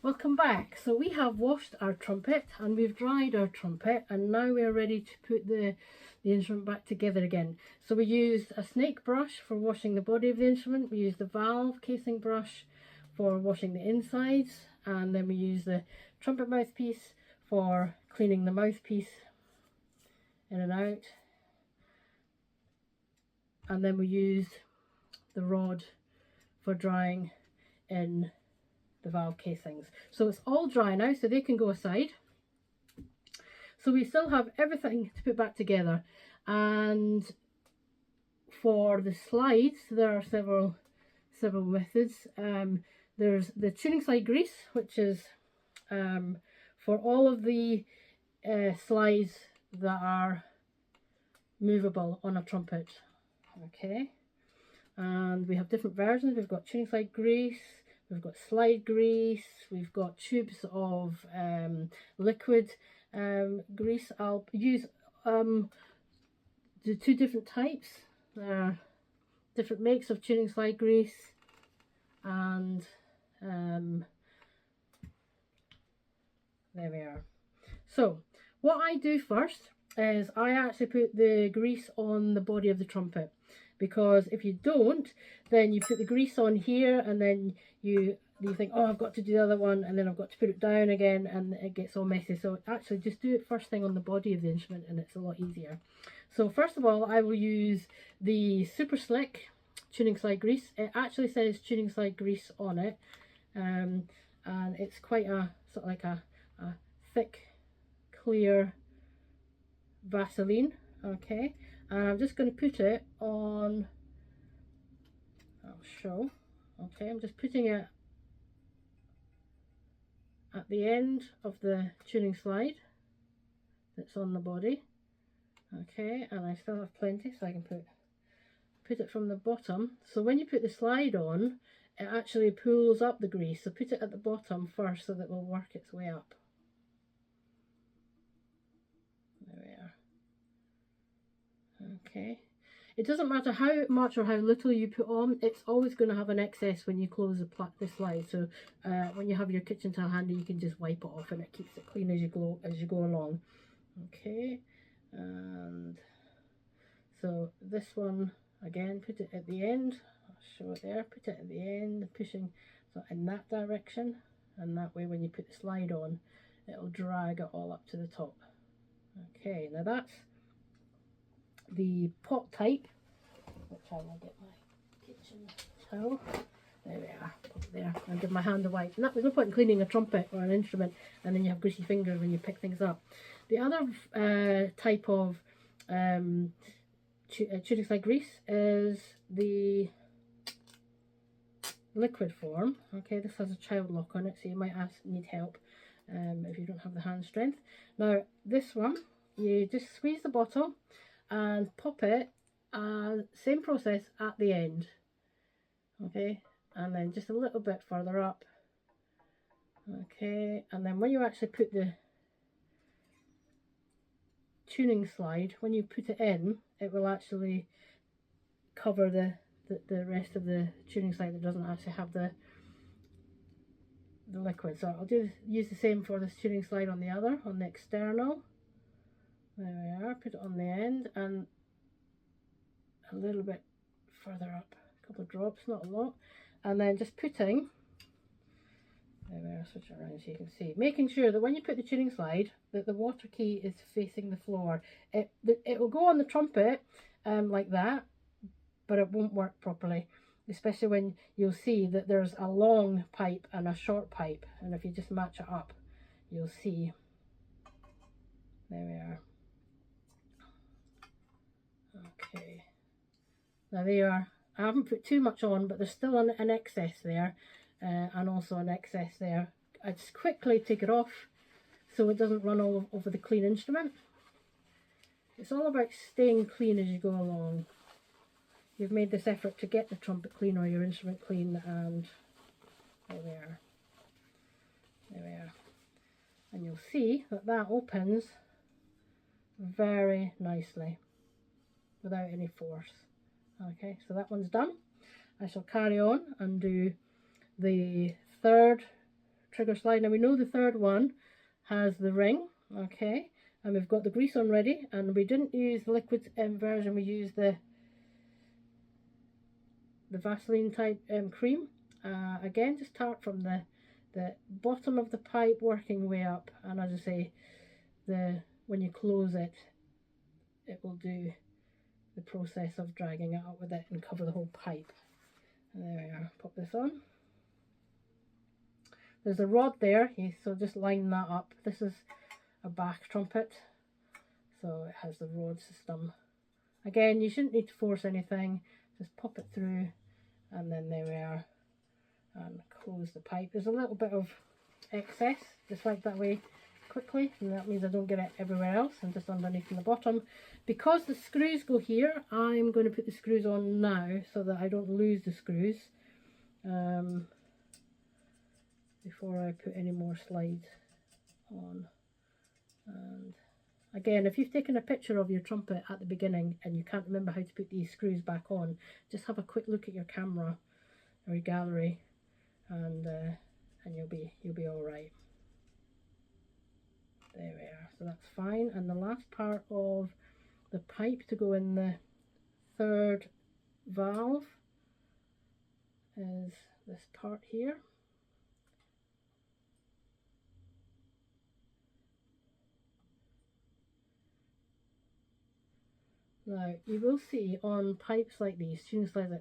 Welcome back. So we have washed our trumpet and we've dried our trumpet, and now we're ready to put the instrument back together again. So we used a snake brush for washing the body of the instrument, we used the valve casing brush for washing the insides, and then we used the trumpet mouthpiece for cleaning the mouthpiece in and out, and then we used the rod for drying in the valve casings. So it's all dry now, so they can go aside. So we still have everything to put back together, and for the slides there are several methods. There's the tuning slide grease, which is for all of the slides that are movable on a trumpet. Okay, and we have different versions. We've got tuning slide grease, we've got slide grease, we've got tubes of liquid grease. I'll use the two different types. There are different makes of tuning slide grease, and there we are. So what I do first is I actually put the grease on the body of the trumpet, because if you don't, then you put the grease on here and then you think, oh, I've got to do the other one, and then I've got to put it down again, and it gets all messy. So actually just do it first thing on the body of the instrument and it's a lot easier. So first of all, I will use the Super Slick tuning slide grease. It actually says tuning slide grease on it, and it's quite a sort of like a thick clear Vaseline. Okay, and I'm just going to put it on, I'll show. Okay, I'm just putting it at the end of the tuning slide that's on the body. Okay, and I still have plenty, so I can put it from the bottom. So when you put the slide on, it actually pulls up the grease, so put it at the bottom first so that it will work its way up. There we are. Okay, it doesn't matter how much or how little you put on, it's always going to have an excess when you close the slide. So when you have your kitchen towel handy, you can just wipe it off and it keeps it clean as you go along. Okay, and so this one again, put it at the end. I'll show it there. Put it at the end, pushing so in that direction, and that way when you put the slide on, it'll drag it all up to the top. Okay, now that's the pot type, which I will get my kitchen towel. There we are, put it there, and give my hand a wipe. And there's no point in cleaning a trumpet or an instrument and then you have greasy fingers when you pick things up. The other type of tuning slide grease is the liquid form. Okay, this has a child lock on it, so you might need help if you don't have the hand strength. Now this one, you just squeeze the bottle and pop it, same process at the end. Okay, and then just a little bit further up. Okay, and then when you actually put the tuning slide, when you put it in, it will actually cover the rest of the tuning slide that doesn't actually have the liquid. So I'll use the same for this tuning slide on the external. There we are, put it on the end and a little bit further up, a couple of drops, not a lot, and then just putting, there we are, switch it around so you can see, making sure that when you put the tuning slide that the water key is facing the floor. It will go on the trumpet like that, but it won't work properly, especially when you'll see that there's a long pipe and a short pipe, and if you just match it up you'll see. There we are. Okay, now there you are. I haven't put too much on, but there's still an excess there, and also an excess there. I just quickly take it off so it doesn't run all over the clean instrument. It's all about staying clean as you go along. You've made this effort to get the trumpet clean or your instrument clean, and there we are. There we are. And you'll see that that opens very nicely without any force. Okay, so that one's done. I shall carry on and do the third trigger slide. Now we know the third one has the ring, okay, and we've got the grease on ready, and we didn't use the liquid version, we used the Vaseline type cream. Again, just start from the bottom of the pipe working way up, and as I say, when you close it, it will do the process of dragging it up with it and cover the whole pipe. And there we are, pop this on. There's a rod there, so just line that up. This is a back trumpet, so it has the rod system. Again, you shouldn't need to force anything, just pop it through, and then there we are, and close the pipe. There's a little bit of excess, just like that way quickly, and that means I don't get it everywhere else, and just underneath in the bottom. Because the screws go here, I'm going to put the screws on now so that I don't lose the screws before I put any more slides on. And again, if you've taken a picture of your trumpet at the beginning and you can't remember how to put these screws back on, just have a quick look at your camera or your gallery, and you'll be all right. There we are, so that's fine. And the last part of the pipe to go in the third valve is this part here. Now you will see on pipes like these, tunes like